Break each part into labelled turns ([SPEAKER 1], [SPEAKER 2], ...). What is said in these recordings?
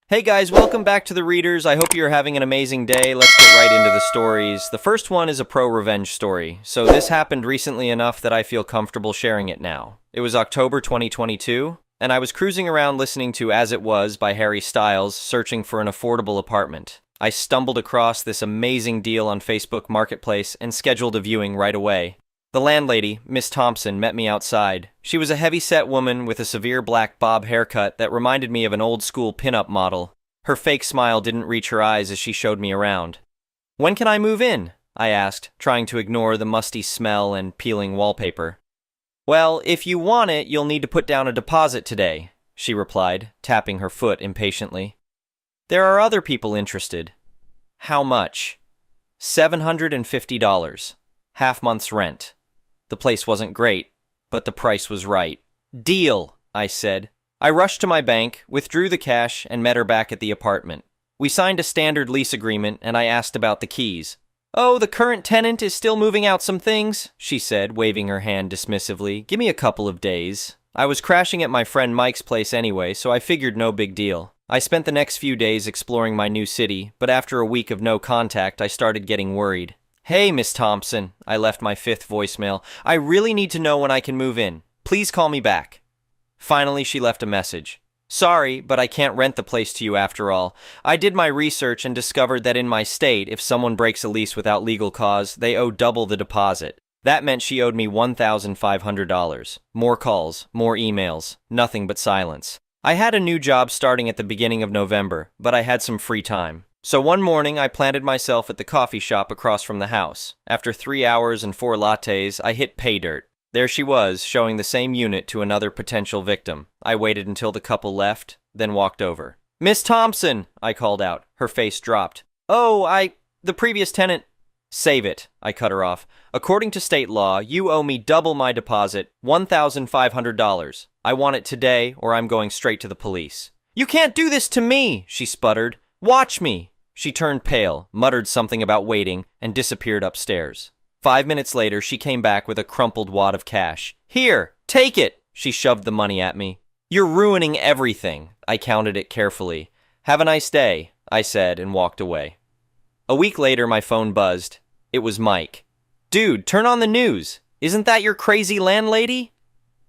[SPEAKER 1] Hey guys, welcome back to the Readers. I hope you're having an amazing day. Let's get right into the stories. The first one is a pro-revenge story. So this happened recently enough that I feel comfortable sharing it now. It was October 2022, and I was cruising around listening to As It Was by Harry Styles, searching for an affordable apartment. I stumbled across this amazing deal on Facebook Marketplace and scheduled a viewing right away. The landlady, Miss Thompson, met me outside. She was a heavy-set woman with a severe black bob haircut that reminded me of an old-school pin-up model. Her fake smile didn't reach her eyes as she showed me around. "When can I move in?" I asked, trying to ignore the musty smell and peeling wallpaper. "Well, if you want it, you'll need to put down a deposit today," she replied, tapping her foot impatiently. "There are other people interested." "How much?" $750. Half month's rent. The place wasn't great, but the price was right. "Deal," I said. I rushed to my bank, withdrew the cash, and met her back at the apartment. We signed a standard lease agreement, and I asked about the keys. "Oh, the current tenant is still moving out some things," she said, waving her hand dismissively. "Give me a couple of days." I was crashing at my friend Mike's place anyway, so I figured no big deal. I spent the next few days exploring my new city, but after a week of no contact, I started getting worried. "Hey, Miss Thompson," I left my fifth voicemail. "I really need to know when I can move in. Please call me back." Finally, she left a message. "Sorry, but I can't rent the place to you after all. I did my research and discovered that in my state, if someone breaks a lease without legal cause, they owe double the deposit. That meant she owed me $1,500. More calls, more emails, nothing but silence. I had a new job starting at the beginning of November, but I had some free time. So one morning, I planted myself at the coffee shop across from the house. After 3 hours and 4 lattes, I hit pay dirt. There she was, showing the same unit to another potential victim. I waited until the couple left, then walked over. "Miss Thompson," I called out. Her face dropped. The previous tenant." "Save it," I cut her off. "According to state law, you owe me double my deposit, $1,500. I want it today, or I'm going straight to the police." "You can't do this to me," she sputtered. "Watch me." She turned pale, muttered something about waiting, and disappeared upstairs. 5 minutes later, she came back with a crumpled wad of cash. "Here, take it!" She shoved the money at me. "You're ruining everything." I counted it carefully. "Have a nice day," I said, and walked away. A week later, my phone buzzed. It was Mike. "Dude, turn on the news. Isn't that your crazy landlady?"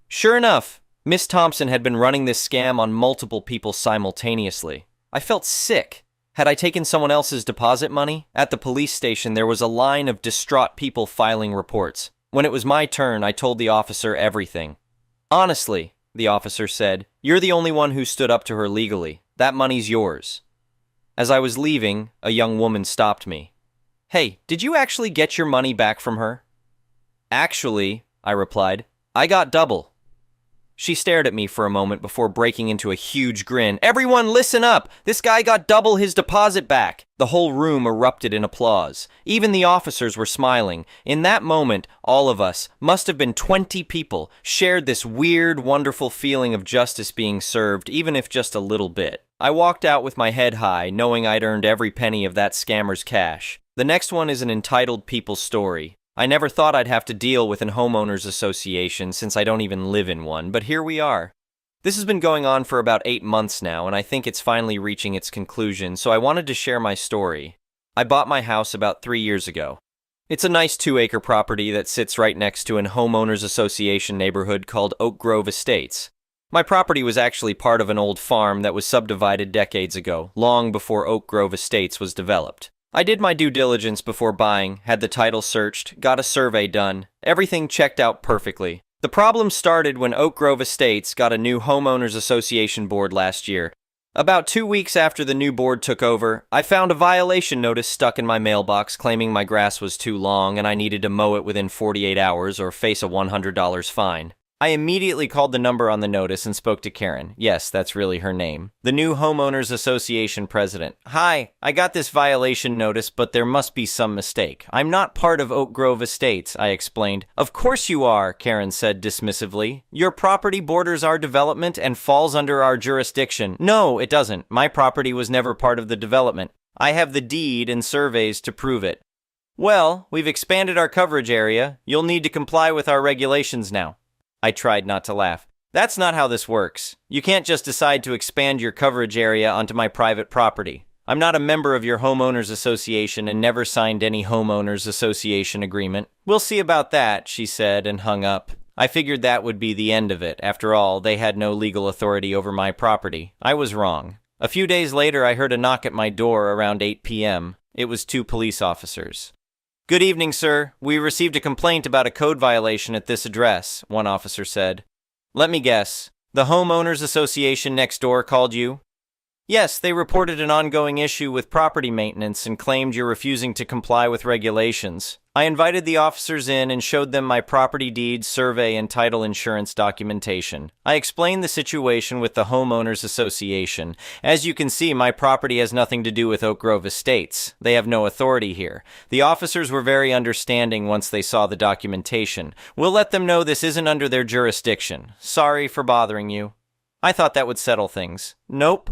[SPEAKER 1] Sure enough, Miss Thompson had been running this scam on multiple people simultaneously. I felt sick. Had I taken someone else's deposit money? At the police station, there was a line of distraught people filing reports. When it was my turn, I told the officer everything. "Honestly," the officer said, "you're the only one who stood up to her legally. That money's yours." As I was leaving, a young woman stopped me. "Hey, did you actually get your money back from her?" "Actually," I replied, "I got double." She stared at me for a moment before breaking into a huge grin. "Everyone listen up! This guy got double his deposit back!" The whole room erupted in applause. Even the officers were smiling. In that moment, all of us, must have been 20 people, shared this weird, wonderful feeling of justice being served, even if just a little bit. I walked out with my head high, knowing I'd earned every penny of that scammer's cash. The next one is an entitled people's story. I never thought I'd have to deal with an homeowners association since I don't even live in one, but here we are. This has been going on for about 8 months now, and I think it's finally reaching its conclusion, so I wanted to share my story. I bought my house about 3 years ago. It's a nice 2-acre property that sits right next to an homeowners association neighborhood called Oak Grove Estates. My property was actually part of an old farm that was subdivided decades ago, long before Oak Grove Estates was developed. I did my due diligence before buying, had the title searched, got a survey done. Everything checked out perfectly. The problem started when Oak Grove Estates got a new homeowners association board last year. About 2 weeks after the new board took over, I found a violation notice stuck in my mailbox claiming my grass was too long and I needed to mow it within 48 hours or face a $100 fine. I immediately called the number on the notice and spoke to Karen. Yes, that's really her name. The new Homeowners Association president. "Hi, I got this violation notice, but there must be some mistake. I'm not part of Oak Grove Estates," I explained. "Of course you are," Karen said dismissively. "Your property borders our development and falls under our jurisdiction." "No, it doesn't. My property was never part of the development. I have the deed and surveys to prove it." "Well, we've expanded our coverage area. You'll need to comply with our regulations now." I tried not to laugh. That's not how this works. You can't just decide to expand your coverage area onto my private property. I'm not a member of your homeowners association and never signed any homeowners association agreement. We'll see about that, she said and hung up. I figured that would be the end of it. After all, they had no legal authority over my property. I was wrong. A few days later, I heard a knock at my door around 8 p.m. It was 2 police officers. "Good evening, sir. We received a complaint about a code violation at this address," one officer said. "Let me guess. The homeowners association next door called you?" "Yes, they reported an ongoing issue with property maintenance and claimed you're refusing to comply with regulations. I invited the officers in and showed them my property deed, survey, and title insurance documentation. I explained the situation with the homeowners association. As you can see, my property has nothing to do with Oak Grove Estates. They have no authority here. The officers were very understanding once they saw the documentation. We'll let them know this isn't under their jurisdiction. Sorry for bothering you." I thought that would settle things. Nope.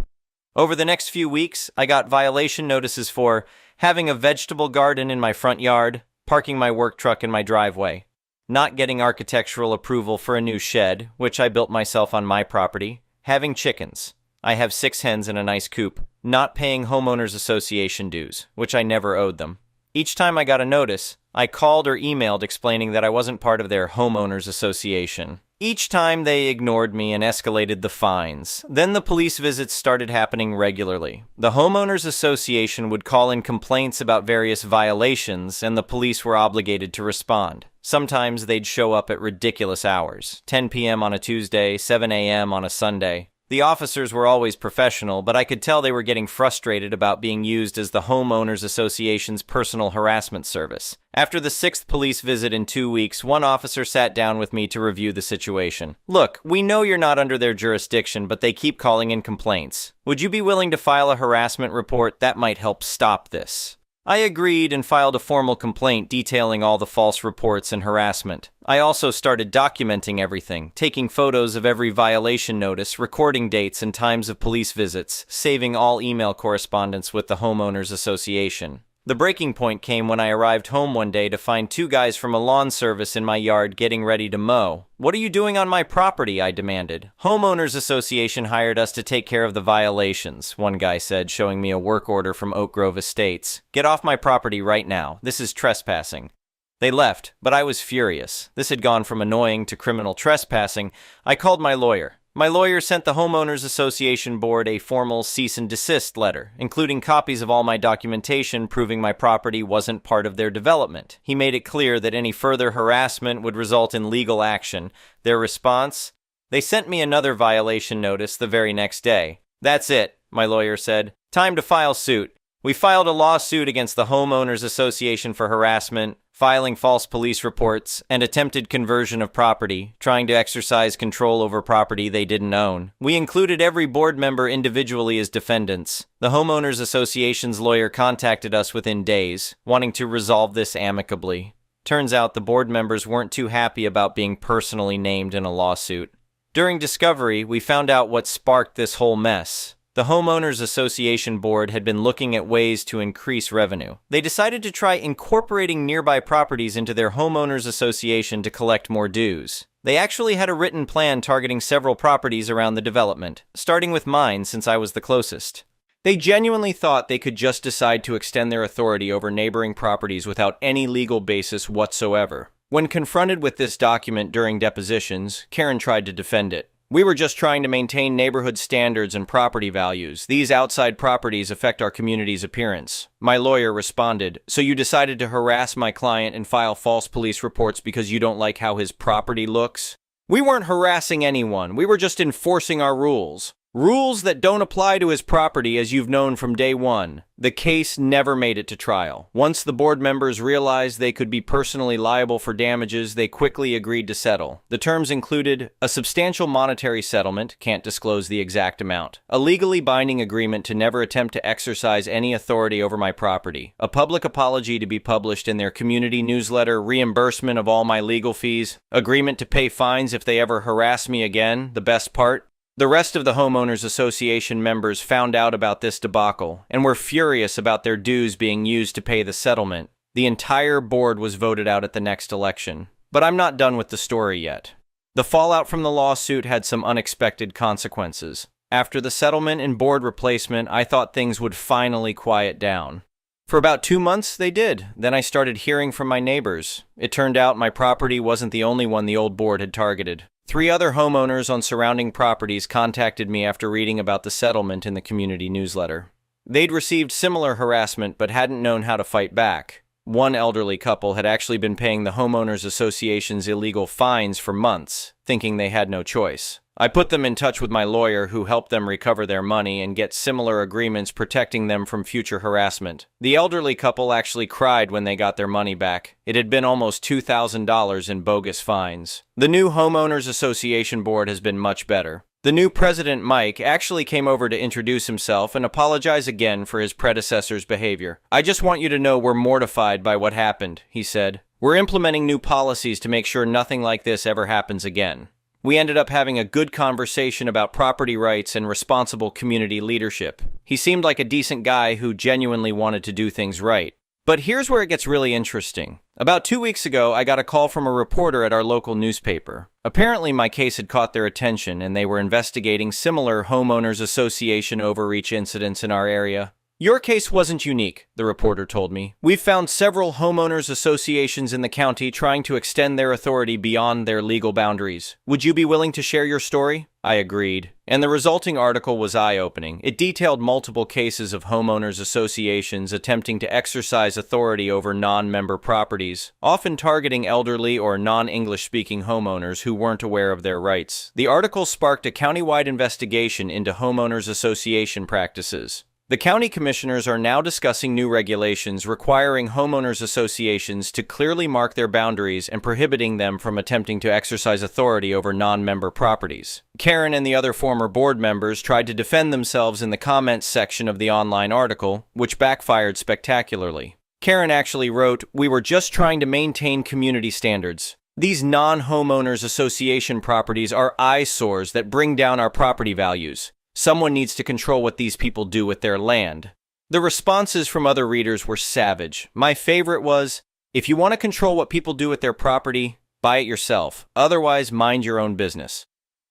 [SPEAKER 1] Over the next few weeks, I got violation notices for having a vegetable garden in my front yard, parking my work truck in my driveway, not getting architectural approval for a new shed, which I built myself on my property, having chickens. I have 6 hens in a nice coop, not paying homeowners association dues, which I never owed them. Each time I got a notice, I called or emailed explaining that I wasn't part of their homeowners association. Each time they ignored me and escalated the fines. Then the police visits started happening regularly. The homeowners association would call in complaints about various violations, and the police were obligated to respond. Sometimes they'd show up at ridiculous hours, 10 p.m. on a Tuesday, 7 a.m. on a Sunday. The officers were always professional, but I could tell they were getting frustrated about being used as the homeowners association's personal harassment service. After the 6th police visit in 2 weeks, one officer sat down with me to review the situation. "Look, we know you're not under their jurisdiction, but they keep calling in complaints. Would you be willing to file a harassment report? That might help stop this." I agreed and filed a formal complaint detailing all the false reports and harassment. I also started documenting everything, taking photos of every violation notice, recording dates and times of police visits, saving all email correspondence with the homeowners association. The breaking point came when I arrived home one day to find 2 guys from a lawn service in my yard getting ready to mow. "What are you doing on my property?" I demanded. "Homeowners Association hired us to take care of the violations," one guy said, showing me a work order from Oak Grove Estates. "Get off my property right now. This is trespassing." They left, but I was furious. This had gone from annoying to criminal trespassing. I called my lawyer. My lawyer sent the Homeowners Association Board a formal cease and desist letter, including copies of all my documentation proving my property wasn't part of their development. He made it clear that any further harassment would result in legal action. Their response? They sent me another violation notice the very next day. "That's it," my lawyer said. "Time to file suit." We filed a lawsuit against the Homeowners Association for harassment, filing false police reports, and attempted conversion of property, trying to exercise control over property they didn't own. We included every board member individually as defendants. The Homeowners Association's lawyer contacted us within days, wanting to resolve this amicably. Turns out the board members weren't too happy about being personally named in a lawsuit. During discovery, we found out what sparked this whole mess. The Homeowners Association Board had been looking at ways to increase revenue. They decided to try incorporating nearby properties into their Homeowners Association to collect more dues. They actually had a written plan targeting several properties around the development, starting with mine since I was the closest. They genuinely thought they could just decide to extend their authority over neighboring properties without any legal basis whatsoever. When confronted with this document during depositions, Karen tried to defend it. "We were just trying to maintain neighborhood standards and property values. These outside properties affect our community's appearance." My lawyer responded, "So you decided to harass my client and file false police reports because you don't like how his property looks?" "We weren't harassing anyone. We were just enforcing our rules. Rules that don't apply to his property, as you've known from day one." The case never made it to trial. Once the board members realized they could be personally liable for damages, they quickly agreed to settle. The terms included a substantial monetary settlement, can't disclose the exact amount, a legally binding agreement to never attempt to exercise any authority over my property, a public apology to be published in their community newsletter, reimbursement of all my legal fees, agreement to pay fines if they ever harass me again. The best part? The rest of the Homeowners Association members found out about this debacle and were furious about their dues being used to pay the settlement. The entire board was voted out at the next election. But I'm not done with the story yet. The fallout from the lawsuit had some unexpected consequences. After the settlement and board replacement, I thought things would finally quiet down. For about 2 months, they did. Then I started hearing from my neighbors. It turned out my property wasn't the only one the old board had targeted. 3 other homeowners on surrounding properties contacted me after reading about the settlement in the community newsletter. They'd received similar harassment but hadn't known how to fight back. One elderly couple had actually been paying the Homeowners Association's illegal fines for months, thinking they had no choice. I put them in touch with my lawyer, who helped them recover their money and get similar agreements protecting them from future harassment. The elderly couple actually cried when they got their money back. It had been almost $2,000 in bogus fines. The new Homeowners Association board has been much better. The new president, Mike, actually came over to introduce himself and apologize again for his predecessor's behavior. "I just want you to know we're mortified by what happened," he said. "We're implementing new policies to make sure nothing like this ever happens again." We ended up having a good conversation about property rights and responsible community leadership. He seemed like a decent guy who genuinely wanted to do things right. But here's where it gets really interesting. About 2 weeks ago, I got a call from a reporter at our local newspaper. Apparently, my case had caught their attention, and they were investigating similar homeowners association overreach incidents in our area. "Your case wasn't unique," the reporter told me. "We've found several homeowners associations in the county trying to extend their authority beyond their legal boundaries. Would you be willing to share your story?" I agreed, and the resulting article was eye-opening. It detailed multiple cases of homeowners associations attempting to exercise authority over non-member properties, often targeting elderly or non-English-speaking homeowners who weren't aware of their rights. The article sparked a county-wide investigation into homeowners association practices. The county commissioners are now discussing new regulations requiring homeowners associations to clearly mark their boundaries and prohibiting them from attempting to exercise authority over non-member properties. Karen and the other former board members tried to defend themselves in the comments section of the online article, which backfired spectacularly. Karen actually wrote, "We were just trying to maintain community standards. These non-homeowners association properties are eyesores that bring down our property values. Someone needs to control what these people do with their land." The responses from other readers were savage. My favorite was, "If you want to control what people do with their property, buy it yourself. Otherwise, mind your own business."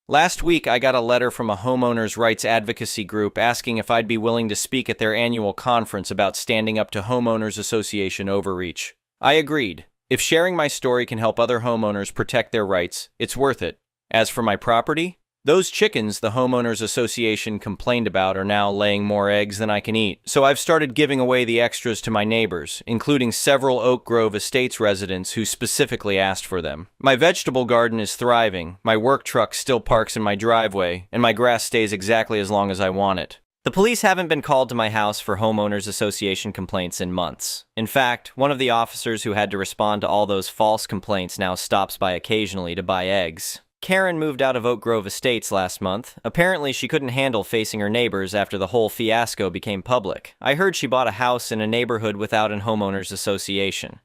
[SPEAKER 1] Last week, I got a letter from a homeowners' rights advocacy group asking if I'd be willing to speak at their annual conference about standing up to homeowners association overreach. I agreed. If sharing my story can help other homeowners protect their rights, it's worth it. As for my property, those chickens the homeowners association complained about are now laying more eggs than I can eat, so I've started giving away the extras to my neighbors, including several Oak Grove Estates residents who specifically asked for them. My vegetable garden is thriving, my work truck still parks in my driveway, and my grass stays exactly as long as I want it. The police haven't been called to my house for homeowners association complaints in months. In fact, one of the officers who had to respond to all those false complaints now stops by occasionally to buy eggs. Karen moved out of Oak Grove Estates last month. Apparently, she couldn't handle facing her neighbors after the whole fiasco became public. I heard she bought a house in a neighborhood without an homeowners association.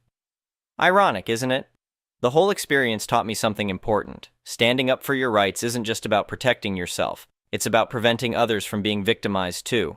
[SPEAKER 1] Ironic, isn't it? The whole experience taught me something important. Standing up for your rights isn't just about protecting yourself. It's about preventing others from being victimized too.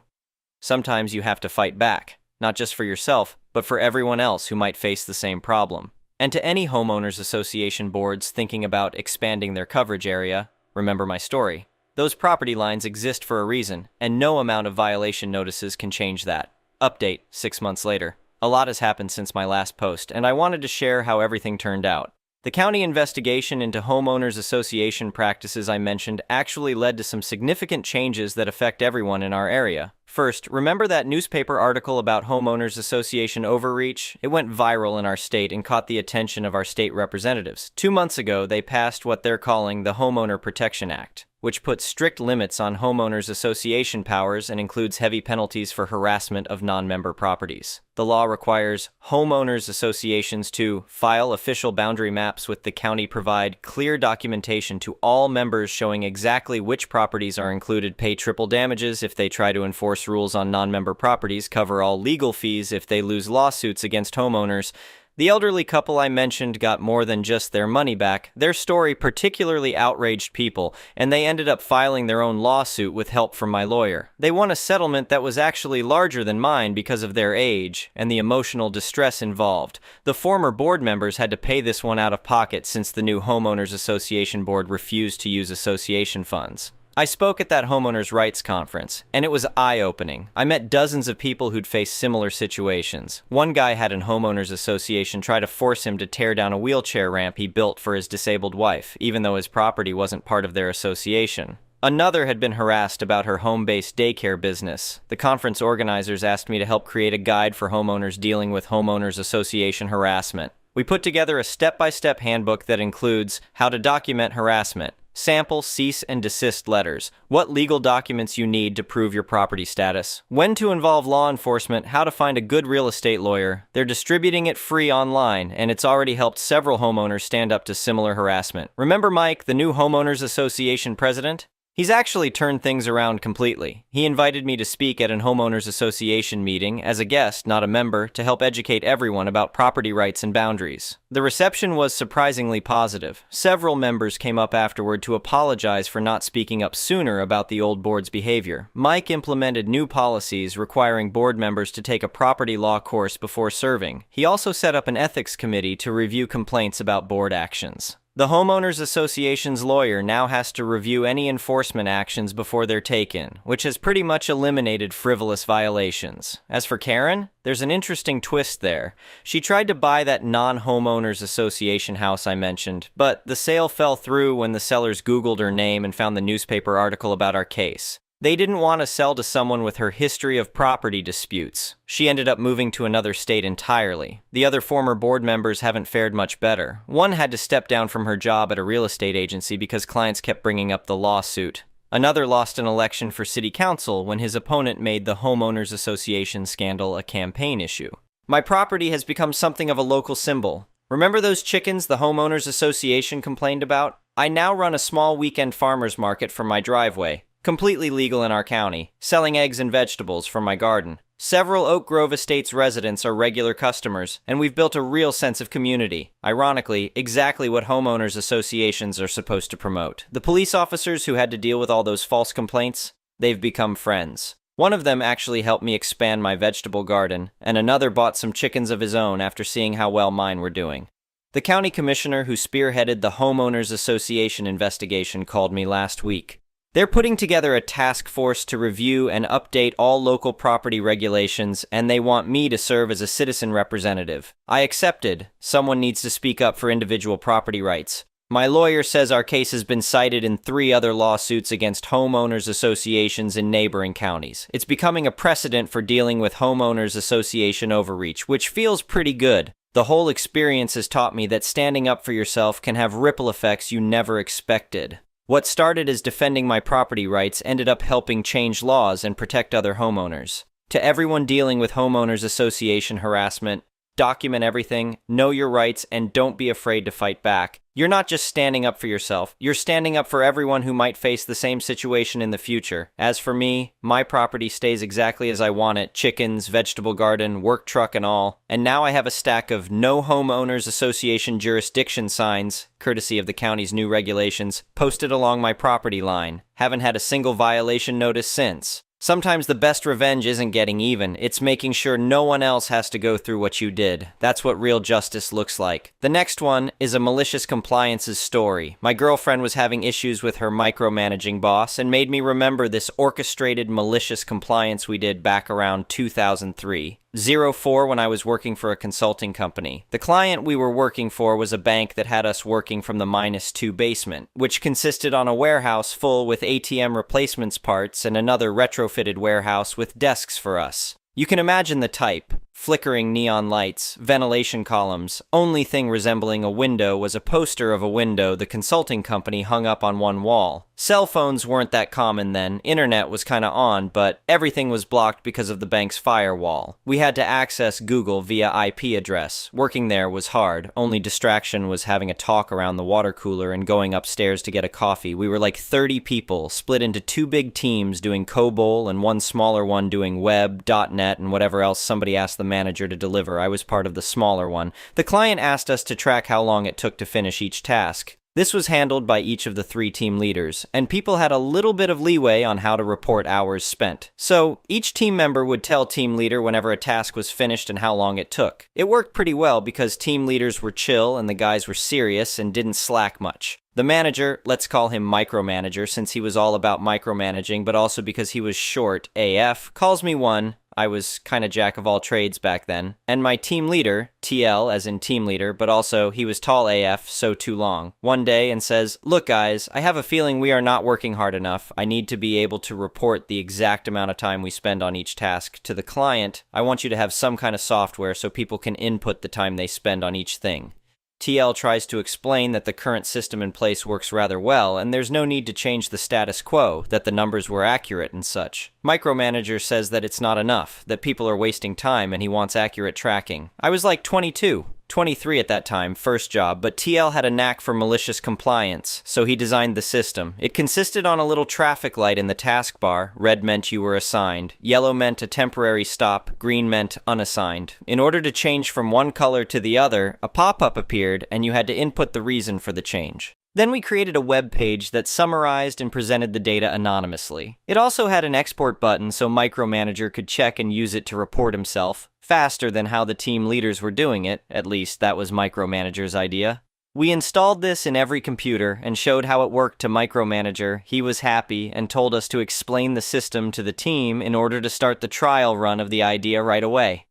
[SPEAKER 1] Sometimes you have to fight back, not just for yourself, but for everyone else who might face the same problem. And to any homeowners association boards thinking about expanding their coverage area, remember my story. Those property lines exist for a reason, and no amount of violation notices can change that. Update, 6 months later. A lot has happened since my last post, and I wanted to share how everything turned out. The county investigation into homeowners association practices I mentioned actually led to some significant changes that affect everyone in our area. First, remember that newspaper article about homeowners association overreach? It went viral in our state and caught the attention of our state representatives. 2 months ago, they passed what they're calling the Homeowner Protection Act, which puts strict limits on homeowners association powers and includes heavy penalties for harassment of non-member properties. The law requires homeowners associations to file official boundary maps with the county, provide clear documentation to all members showing exactly which properties are included, pay triple damages if they try to enforce rules on non-member properties, cover all legal fees if they lose lawsuits against homeowners, The elderly couple I mentioned got more than just their money back. Their story particularly outraged people, and they ended up filing their own lawsuit with help from my lawyer. They won a settlement that was actually larger than mine because of their age and the emotional distress involved. The former board members had to pay this one out of pocket since the new Homeowners Association board refused to use association funds. I spoke at that homeowners' rights conference, and it was eye-opening. I met dozens of people who'd faced similar situations. One guy had an homeowners association try to force him to tear down a wheelchair ramp he built for his disabled wife, even though his property wasn't part of their association. Another had been harassed about her home-based daycare business. The conference organizers asked me to help create a guide for homeowners dealing with homeowners association harassment. We put together a step-by-step handbook that includes how to document harassment, sample cease and desist letters, what legal documents you need to prove your property status, when to involve law enforcement, how to find a good real estate lawyer. They're distributing it free online, and it's already helped several homeowners stand up to similar harassment. Remember Mike, the new Homeowners Association president? He's actually turned things around completely. He invited me to speak at an homeowners association meeting as a guest, not a member, to help educate everyone about property rights and boundaries. The reception was surprisingly positive. Several members came up afterward to apologize for not speaking up sooner about the old board's behavior. Mike implemented new policies requiring board members to take a property law course before serving. He also set up an ethics committee to review complaints about board actions. The Homeowners Association's lawyer now has to review any enforcement actions before they're taken, which has pretty much eliminated frivolous violations. As for Karen, there's an interesting twist there. She tried to buy that non-Homeowners Association house I mentioned, but the sale fell through when the sellers Googled her name and found the newspaper article about our case. They didn't want to sell to someone with her history of property disputes. She ended up moving to another state entirely. The other former board members haven't fared much better. One had to step down from her job at a real estate agency because clients kept bringing up the lawsuit. Another lost an election for city council when his opponent made the Homeowners Association scandal a campaign issue. My property has become something of a local symbol. Remember those chickens the Homeowners Association complained about? I now run a small weekend farmers market from my driveway. Completely legal in our county, selling eggs and vegetables from my garden. Several Oak Grove Estates residents are regular customers, and we've built a real sense of community. Ironically, exactly what homeowners associations are supposed to promote. The police officers who had to deal with all those false complaints, they've become friends. One of them actually helped me expand my vegetable garden, and another bought some chickens of his own after seeing how well mine were doing. The county commissioner who spearheaded the Homeowners Association investigation called me last week. They're putting together a task force to review and update all local property regulations, and they want me to serve as a citizen representative. I accepted. Someone needs to speak up for individual property rights. My lawyer says our case has been cited in 3 other lawsuits against homeowners associations in neighboring counties. It's becoming a precedent for dealing with homeowners association overreach, which feels pretty good. The whole experience has taught me that standing up for yourself can have ripple effects you never expected. What started as defending my property rights ended up helping change laws and protect other homeowners. To everyone dealing with homeowners association harassment, document everything, know your rights, and don't be afraid to fight back. You're not just standing up for yourself, you're standing up for everyone who might face the same situation in the future. As for me, my property stays exactly as I want it, chickens, vegetable garden, work truck and all. And now I have a stack of no homeowners association jurisdiction signs, courtesy of the county's new regulations, posted along my property line. Haven't had a single violation notice since. Sometimes the best revenge isn't getting even, it's making sure no one else has to go through what you did. That's what real justice looks like. The next one is a malicious compliances story. My girlfriend was having issues with her micromanaging boss and made me remember this orchestrated malicious compliance we did back around 2003. 04 when I was working for a consulting company. The client we were working for was a bank that had us working from the -2 basement, which consisted on a warehouse full with ATM replacements parts and another retrofitted warehouse with desks for us. You can imagine the type. Flickering neon lights, ventilation columns. Only thing resembling a window was a poster of a window the consulting company hung up on one wall. Cell phones weren't that common then, internet was kinda on, but everything was blocked because of the bank's firewall. We had to access Google via IP address. Working there was hard. Only distraction was having a talk around the water cooler and going upstairs to get a coffee. We were like 30 people, split into 2 big teams doing COBOL and one smaller one doing web, .NET, and whatever else somebody asked them the manager to deliver. I was part of the smaller one. The client asked us to track how long it took to finish each task. This was handled by each of the 3 team leaders, and people had a little bit of leeway on how to report hours spent. So, each team member would tell team leader whenever a task was finished and how long it took. It worked pretty well because team leaders were chill and the guys were serious and didn't slack much. The manager, let's call him micromanager since he was all about micromanaging, but also because he was short AF, calls me one. I was kinda jack of all trades back then. And my team leader, TL as in team leader, but also he was tall AF, so too long, one day and says, "Look guys, I have a feeling we are not working hard enough. I need to be able to report the exact amount of time we spend on each task to the client. I want you to have some kind of software so people can input the time they spend on each thing." TL tries to explain that the current system in place works rather well, and there's no need to change the status quo, that the numbers were accurate and such. Micromanager says that it's not enough, that people are wasting time, and he wants accurate tracking. I was like 22, 23 at that time, first job, but TL had a knack for malicious compliance, so he designed the system. It consisted on a little traffic light in the taskbar. Red meant you were assigned, yellow meant a temporary stop, green meant unassigned. In order to change from one color to the other, a pop-up appeared, and you had to input the reason for the change. Then we created a web page that summarized and presented the data anonymously. It also had an export button so Micromanager could check and use it to report himself, faster than how the team leaders were doing it, at least that was Micromanager's idea. We installed this in every computer and showed how it worked to Micromanager. He was happy and told us to explain the system to the team in order to start the trial run of the idea right away.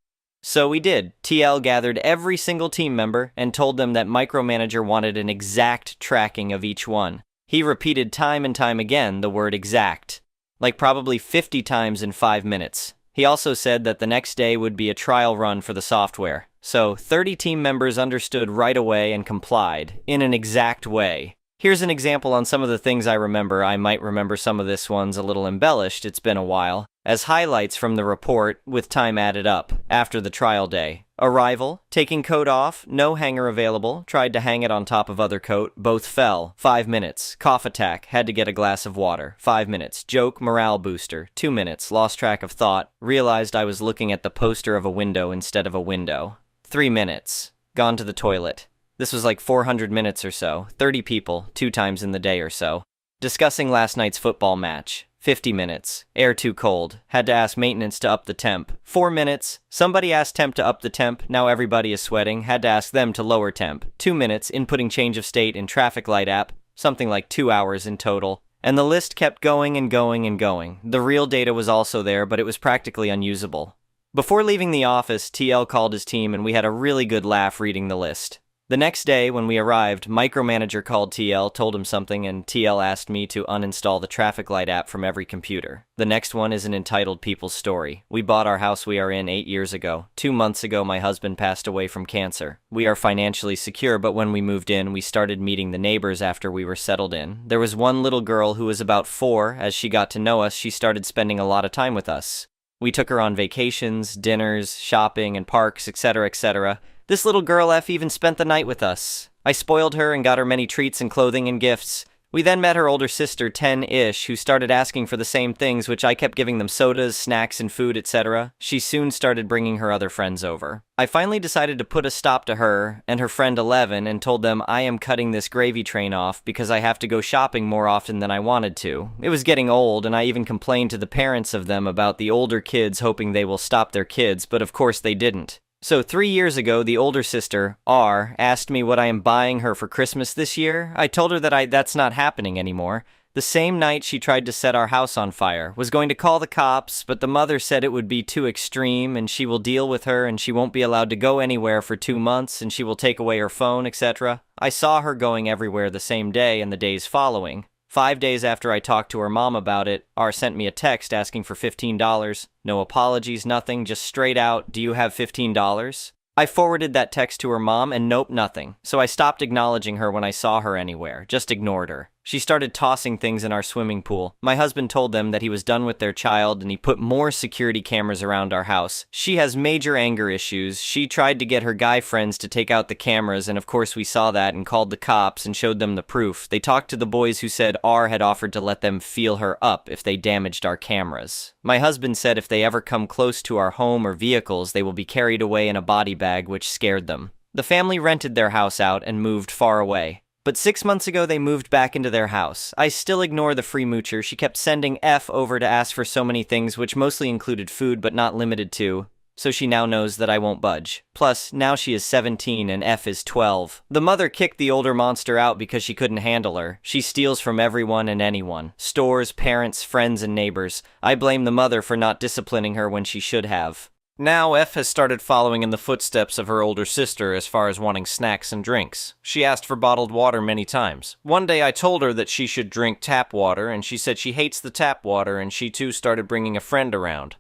[SPEAKER 1] So we did. TL gathered every single team member and told them that Micromanager wanted an exact tracking of each one. He repeated time and time again the word exact, like probably 50 times in 5 minutes. He also said that the next day would be a trial run for the software. So 30 team members understood right away and complied, in an exact way. Here's an example on some of the things I remember. I might remember some of this one's a little embellished, it's been a while. As highlights from the report, with time added up, after the trial day. Arrival, taking coat off, no hanger available, tried to hang it on top of other coat, both fell, 5 minutes. Cough attack, had to get a glass of water, 5 minutes. Joke, morale booster, 2 minutes. Lost track of thought, realized I was looking at the poster of a window instead of a window. 3 minutes. Gone to the toilet. This was like 400 minutes or so, 30 people, 2 times in the day or so. Discussing last night's football match. 50 minutes. Air too cold. Had to ask maintenance to up the temp. 4 minutes. Somebody asked temp to up the temp. Now everybody is sweating. Had to ask them to lower temp. 2 minutes. Inputting change of state in traffic light app. Something like 2 hours in total. And the list kept going and going and going. The real data was also there, but it was practically unusable. Before leaving the office, TL called his team and we had a really good laugh reading the list. The next day, when we arrived, Micromanager called TL, told him something, and TL asked me to uninstall the traffic light app from every computer. The next one is an entitled People's Story. We bought our house we are in 8 years ago. 2 months ago, my husband passed away from cancer. We are financially secure, but when we moved in, we started meeting the neighbors after we were settled in. There was one little girl who was about 4. As she got to know us, she started spending a lot of time with us. We took her on vacations, dinners, shopping, and parks, etc., etc. This little girl F even spent the night with us. I spoiled her and got her many treats and clothing and gifts. We then met her older sister, 10-ish, who started asking for the same things, which I kept giving them sodas, snacks, and food, etc. She soon started bringing her other friends over. I finally decided to put a stop to her and her friend 11 and told them I am cutting this gravy train off because I have to go shopping more often than I wanted to. It was getting old, and I even complained to the parents of them about the older kids hoping they will stop their kids, but of course they didn't. So 3 years ago, the older sister, R, asked me what I am buying her for Christmas this year. I told her that that's not happening anymore. The same night she tried to set our house on fire, was going to call the cops, but the mother said it would be too extreme and she will deal with her and she won't be allowed to go anywhere for 2 months and she will take away her phone, etc. I saw her going everywhere the same day and the days following. 5 days after I talked to her mom about it, R sent me a text asking for $15. No apologies, nothing, just straight out, do you have $15? I forwarded that text to her mom and nope, nothing. So I stopped acknowledging her when I saw her anywhere, just ignored her. She started tossing things in our swimming pool. My husband told them that he was done with their child and he put more security cameras around our house. She has major anger issues. She tried to get her guy friends to take out the cameras, and of course we saw that and called the cops and showed them the proof. They talked to the boys who said R had offered to let them feel her up if they damaged our cameras. My husband said if they ever come close to our home or vehicles, they will be carried away in a body bag, which scared them. The family rented their house out and moved far away. But 6 months ago, they moved back into their house. I still ignore the free moocher. She kept sending F over to ask for so many things, which mostly included food, but not limited to. So she now knows that I won't budge. Plus, now she is 17 and F is 12. The mother kicked the older monster out because she couldn't handle her. She steals from everyone and anyone. Stores, parents, friends, and neighbors. I blame the mother for not disciplining her when she should have. Now, F has started following in the footsteps of her older sister as far as wanting snacks and drinks. She asked for bottled water many times. One day I told her that she should drink tap water, and she said she hates the tap water, and she too started bringing a friend around.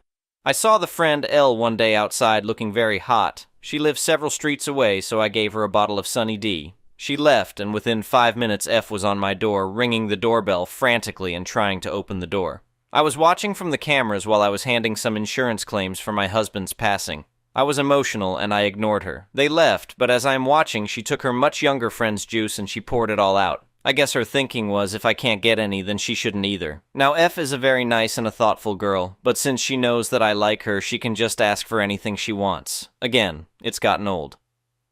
[SPEAKER 1] I saw the friend L one day outside looking very hot. She lived several streets away, so I gave her a bottle of Sunny D. She left, and within 5 minutes F was on my door, ringing the doorbell frantically and trying to open the door. I was watching from the cameras while I was handing some insurance claims for my husband's passing. I was emotional and I ignored her. They left, but as I am watching, she took her much younger friend's juice and she poured it all out. I guess her thinking was if I can't get any, then she shouldn't either. Now F is a very nice and a thoughtful girl, but since she knows that I like her, she can just ask for anything she wants. Again, it's gotten old.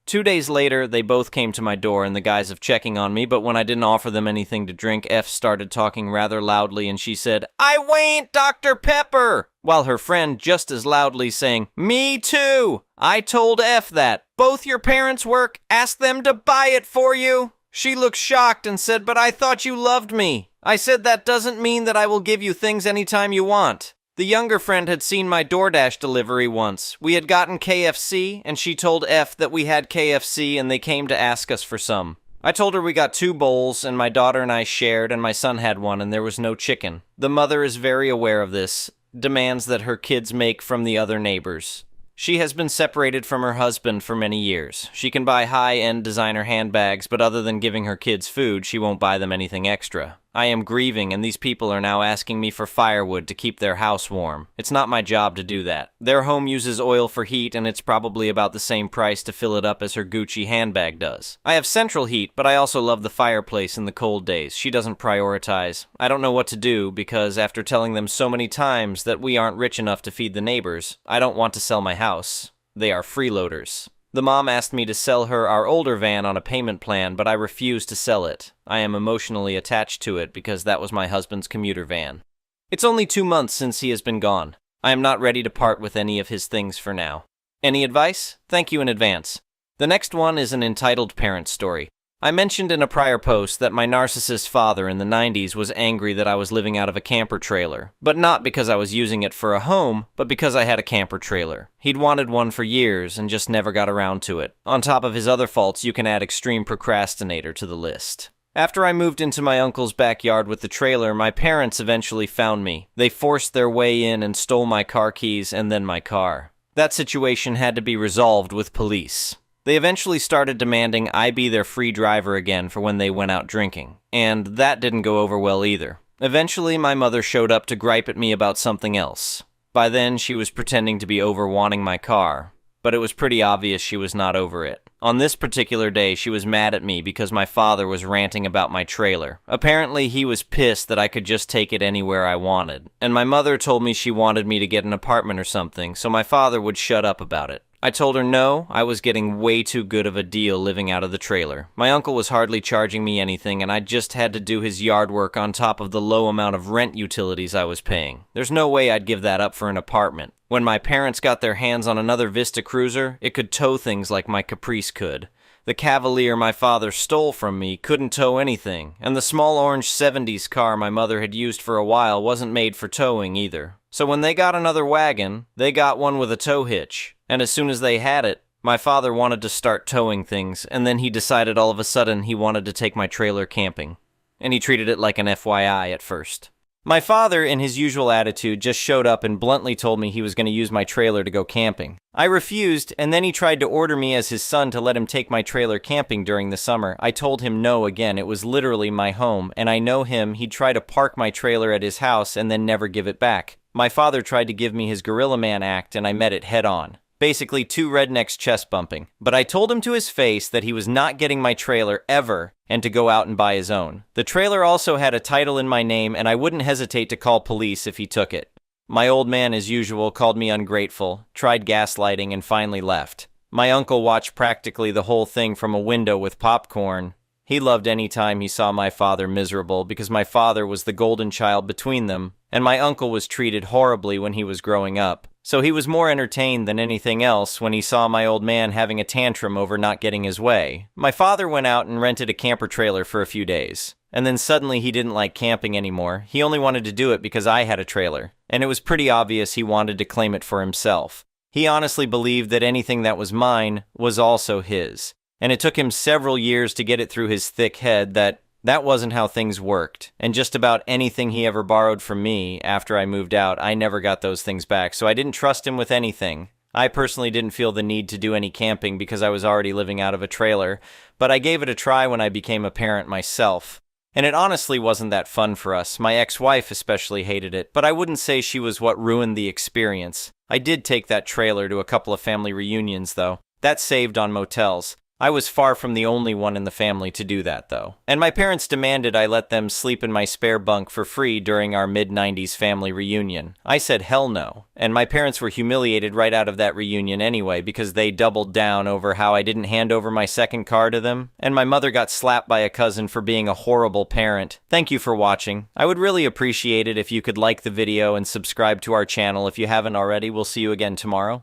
[SPEAKER 1] 2 days later, they both came to my door in the guise of checking on me, but when I didn't offer them anything to drink, F started talking rather loudly and she said, "I want Dr. Pepper!" While her friend just as loudly saying, "Me too!" I told F that. "Both your parents work, ask them to buy it for you." She looked shocked and said, "But I thought you loved me." I said that doesn't mean that I will give you things anytime you want. The younger friend had seen my DoorDash delivery once. We had gotten KFC, and she told F that we had KFC and they came to ask us for some. I told her we got 2 bowls, and my daughter and I shared, and my son had one, and there was no chicken. The mother is very aware of this, demands that her kids make from the other neighbors. She has been separated from her husband for many years. She can buy high-end designer handbags, but other than giving her kids food, she won't buy them anything extra. I am grieving, and these people are now asking me for firewood to keep their house warm. It's not my job to do that. Their home uses oil for heat, and it's probably about the same price to fill it up as her Gucci handbag does. I have central heat, but I also love the fireplace in the cold days. She doesn't prioritize. I don't know what to do, because after telling them so many times that we aren't rich enough to feed the neighbors, I don't want to sell my house. They are freeloaders. The mom asked me to sell her our older van on a payment plan, but I refused to sell it. I am emotionally attached to it because that was my husband's commuter van. It's only 2 months since he has been gone. I am not ready to part with any of his things for now. Any advice? Thank you in advance. The next one is an entitled parent story. I mentioned in a prior post that my narcissist father in the 90s was angry that I was living out of a camper trailer, but not because I was using it for a home, but because I had a camper trailer. He'd wanted one for years and just never got around to it. On top of his other faults, you can add extreme procrastinator to the list. After I moved into my uncle's backyard with the trailer, my parents eventually found me. They forced their way in and stole my car keys and then my car. That situation had to be resolved with police. They eventually started demanding I be their free driver again for when they went out drinking, and that didn't go over well either. Eventually, my mother showed up to gripe at me about something else. By then, she was pretending to be over wanting my car, but it was pretty obvious she was not over it. On this particular day, she was mad at me because my father was ranting about my trailer. Apparently, he was pissed that I could just take it anywhere I wanted, and my mother told me she wanted me to get an apartment or something, so my father would shut up about it. I told her no, I was getting way too good of a deal living out of the trailer. My uncle was hardly charging me anything, and I just had to do his yard work on top of the low amount of rent utilities I was paying. There's no way I'd give that up for an apartment. When my parents got their hands on another Vista Cruiser, it could tow things like my Caprice could. The Cavalier my father stole from me couldn't tow anything, and the small orange 70s car my mother had used for a while wasn't made for towing either. So when they got another wagon, they got one with a tow hitch. And as soon as they had it, my father wanted to start towing things, and then he decided all of a sudden he wanted to take my trailer camping. And he treated it like an FYI at first. My father, in his usual attitude, just showed up and bluntly told me he was going to use my trailer to go camping. I refused, and then he tried to order me as his son to let him take my trailer camping during the summer. I told him no again. It was literally my home, and I know him. He'd try to park my trailer at his house and then never give it back. My father tried to give me his Gorilla Man act, and I met it head on. Basically, two rednecks chest bumping. But I told him to his face that he was not getting my trailer ever and to go out and buy his own. The trailer also had a title in my name, and I wouldn't hesitate to call police if he took it. My old man, as usual, called me ungrateful, tried gaslighting, and finally left. My uncle watched practically the whole thing from a window with popcorn. He loved any time he saw my father miserable because my father was the golden child between them, and my uncle was treated horribly when he was growing up. So he was more entertained than anything else when he saw my old man having a tantrum over not getting his way. My father went out and rented a camper trailer for a few days. And then suddenly he didn't like camping anymore. He only wanted to do it because I had a trailer. And it was pretty obvious he wanted to claim it for himself. He honestly believed that anything that was mine was also his. And it took him several years to get it through his thick head that wasn't how things worked. And just about anything he ever borrowed from me after I moved out, I never got those things back. So I didn't trust him with anything. I personally didn't feel the need to do any camping because I was already living out of a trailer. But I gave it a try when I became a parent myself. And it honestly wasn't that fun for us. My ex-wife especially hated it, but I wouldn't say she was what ruined the experience. I did take that trailer to a couple of family reunions, though. That saved on motels. I was far from the only one in the family to do that, though. And my parents demanded I let them sleep in my spare bunk for free during our mid-90s family reunion. I said hell no, and my parents were humiliated right out of that reunion anyway because they doubled down over how I didn't hand over my second car to them, and my mother got slapped by a cousin for being a horrible parent. Thank you for watching. I would really appreciate it if you could like the video and subscribe to our channel if you haven't already. We'll see you again tomorrow.